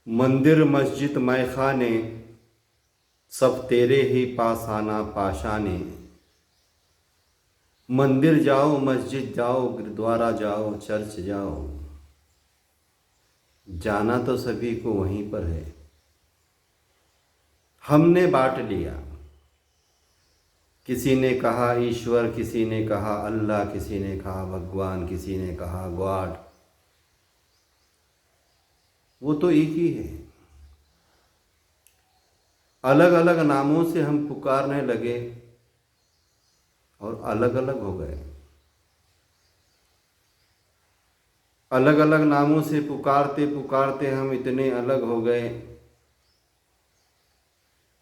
मंदिर मस्जिद मैखाने सब तेरे ही पास आना पाशाने। मंदिर जाओ मस्जिद जाओ गुरुद्वारा जाओ चर्च जाओ, जाना तो सभी को वहीं पर है। हमने बांट लिया, किसी ने कहा ईश्वर, किसी ने कहा अल्लाह, किसी ने कहा भगवान, किसी ने कहा गॉड। वो तो एक ही है। अलग अलग नामों से हम पुकारने लगे और अलग अलग हो गए। अलग अलग नामों से पुकारते पुकारते हम इतने अलग हो गए,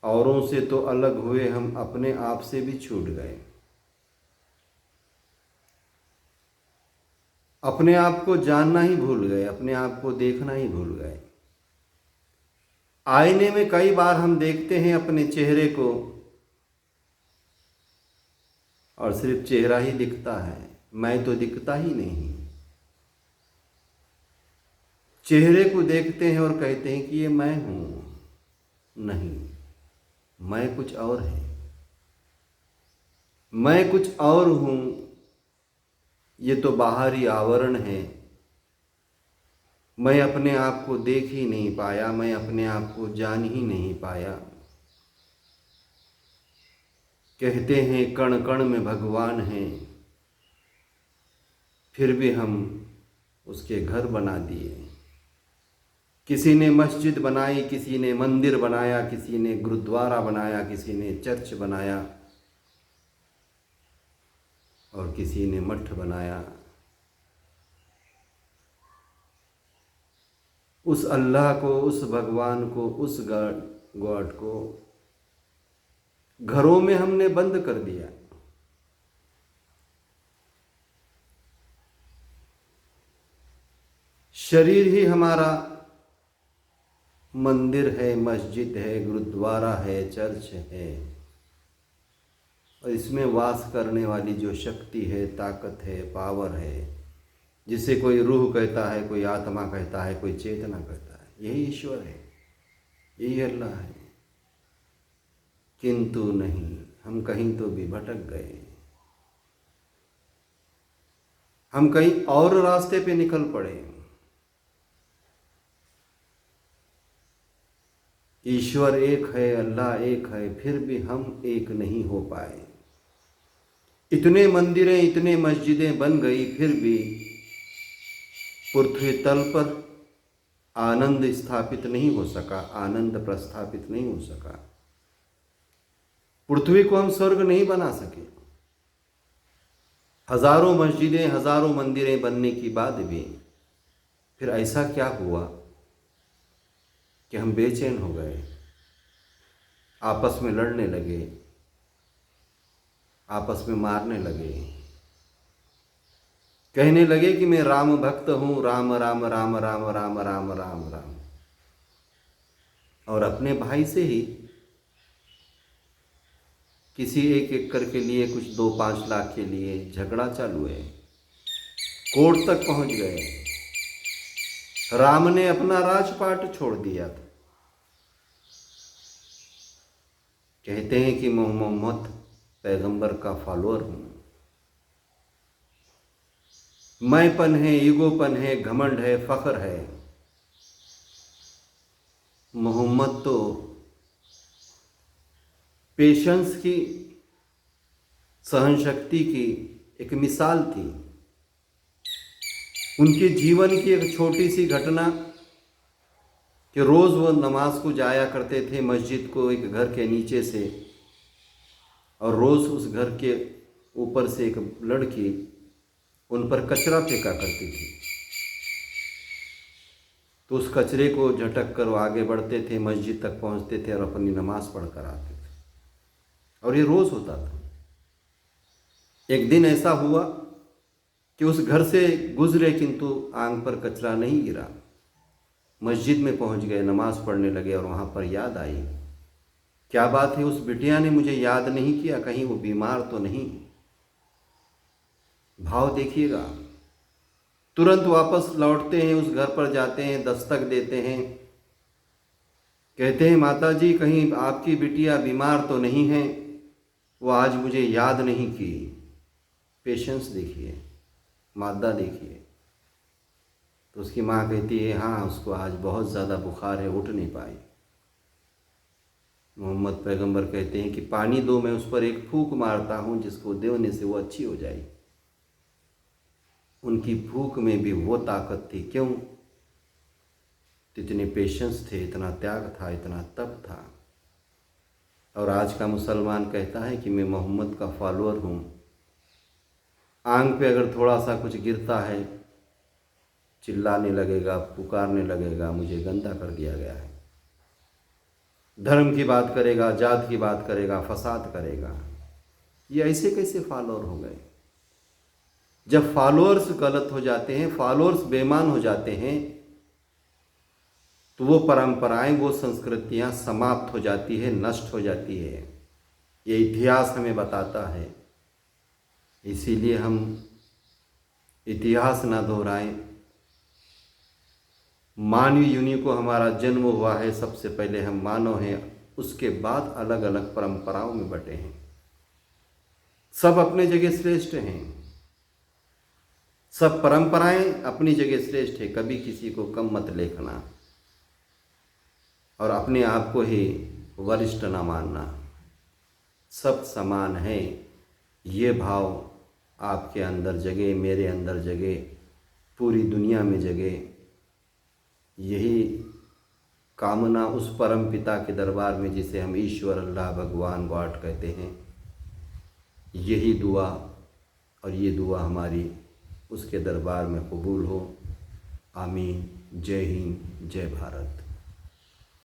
औरों से तो अलग हुए, हम अपने आप से भी छूट गए। अपने आप को जानना ही भूल गए, अपने आप को देखना ही भूल गए। आईने में कई बार हम देखते हैं अपने चेहरे को और सिर्फ चेहरा ही दिखता है, मैं तो दिखता ही नहीं। चेहरे को देखते हैं और कहते हैं कि ये मैं हूं। नहीं, मैं कुछ और है, मैं कुछ और हूं। ये तो बाहरी आवरण है। मैं अपने आप को देख ही नहीं पाया, मैं अपने आप को जान ही नहीं पाया। कहते हैं कण कण में भगवान है, फिर भी हम उसके घर बना दिए। किसी ने मस्जिद बनाई, किसी ने मंदिर बनाया, किसी ने गुरुद्वारा बनाया, किसी ने चर्च बनाया और किसी ने मठ बनाया। उस अल्लाह को, उस भगवान को, उस गॉड को घरों में हमने बंद कर दिया। शरीर ही हमारा मंदिर है, मस्जिद है, गुरुद्वारा है, चर्च है, और इसमें वास करने वाली जो शक्ति है, ताकत है, पावर है, जिसे कोई रूह कहता है, कोई आत्मा कहता है, कोई चेतना कहता है, यही ईश्वर है, यही अल्लाह है। किंतु नहीं, हम कहीं तो भी भटक गए, हम कहीं और रास्ते पे निकल पड़े। ईश्वर एक है, अल्लाह एक है, फिर भी हम एक नहीं हो पाए। इतने मंदिरें, इतने मस्जिदें बन गई, फिर भी पृथ्वी तल पर आनंद स्थापित नहीं हो सका, आनंद प्रस्थापित नहीं हो सका। पृथ्वी को हम स्वर्ग नहीं बना सके। हजारों मस्जिदें, हजारों मंदिरें बनने के बाद भी फिर ऐसा क्या हुआ कि हम बेचैन हो गए, आपस में लड़ने लगे, आपस में मारने लगे, कहने लगे कि मैं राम भक्त हूं, राम राम राम राम राम राम राम राम, और अपने भाई से ही किसी एक एकड़ के लिए, कुछ 2-5 लाख के लिए झगड़ा चालू है, कोर्ट तक पहुंच गए। राम ने अपना राजपाट छोड़ दिया था। कहते हैं कि मोहम्मद पैगंबर का फॉलोअर हूं। मैंपन है, ईगोपन है, घमंड है, फख्र है। मोहम्मद तो पेशेंस की, सहनशक्ति की एक मिसाल थी। उनके जीवन की एक छोटी सी घटना कि रोज़ वो नमाज को जाया करते थे मस्जिद को, एक घर के नीचे से, और रोज़ उस घर के ऊपर से एक लड़की उन पर कचरा फेंका करती थी। तो उस कचरे को झटक कर वो आगे बढ़ते थे, मस्जिद तक पहुंचते थे और अपनी नमाज पढ़ कर आते थे, और ये रोज़ होता था। एक दिन ऐसा हुआ कि उस घर से गुजरे, किंतु आंख पर कचरा नहीं गिरा। मस्जिद में पहुंच गए, नमाज पढ़ने लगे, और वहाँ पर याद आई, क्या बात है, उस बिटिया ने मुझे याद नहीं किया, कहीं वो बीमार तो नहीं। भाव देखिएगा। तुरंत वापस लौटते हैं, उस घर पर जाते हैं, दस्तक देते हैं, कहते हैं माता जी कहीं आपकी बिटिया बीमार तो नहीं है, वो आज मुझे याद नहीं की। पेशेंस देखिए, मादा देखिए। तो उसकी माँ कहती है हाँ उसको आज बहुत ज़्यादा बुखार है, उठ नहीं पाई। मोहम्मद पैगंबर कहते हैं कि पानी दो, मैं उस पर एक फूंक मारता हूँ, जिसको देने से वो अच्छी हो जाए। उनकी फूंक में भी वो ताकत थी। क्यों? इतने पेशेंस थे, इतना त्याग था, इतना तप था। और आज का मुसलमान कहता है कि मैं मोहम्मद का फॉलोअर हूँ। आंख पे अगर थोड़ा सा कुछ गिरता है चिल्लाने लगेगा, पुकारने लगेगा, मुझे गंदा कर दिया गया है। धर्म की बात करेगा, जात की बात करेगा, फसाद करेगा। ये ऐसे कैसे फॉलोअर हो गए? जब फॉलोअर्स गलत हो जाते हैं, फॉलोअर्स बेईमान हो जाते हैं, तो वो परंपराएं, वो संस्कृतियां समाप्त हो जाती है, नष्ट हो जाती है। ये इतिहास हमें बताता है। इसीलिए हम इतिहास ना दोहराएं। मानवीय योनि को हमारा जन्म हुआ है, सबसे पहले हम मानव हैं, उसके बाद अलग अलग परंपराओं में बटे हैं। सब अपने जगह श्रेष्ठ हैं, सब परंपराएं अपनी जगह श्रेष्ठ है। कभी किसी को कम मत लेखना और अपने आप को ही वरिष्ठ न मानना। सब समान है, ये भाव आपके अंदर जगे, मेरे अंदर जगे, पूरी दुनिया में जगे। यही कामना उस परम पिता के दरबार में, जिसे हम ईश्वर, अल्लाह, भगवान, गॉड कहते हैं, यही दुआ और ये दुआ हमारी उसके दरबार में कबूल हो। आमीन। जय हिंद, जय भारत।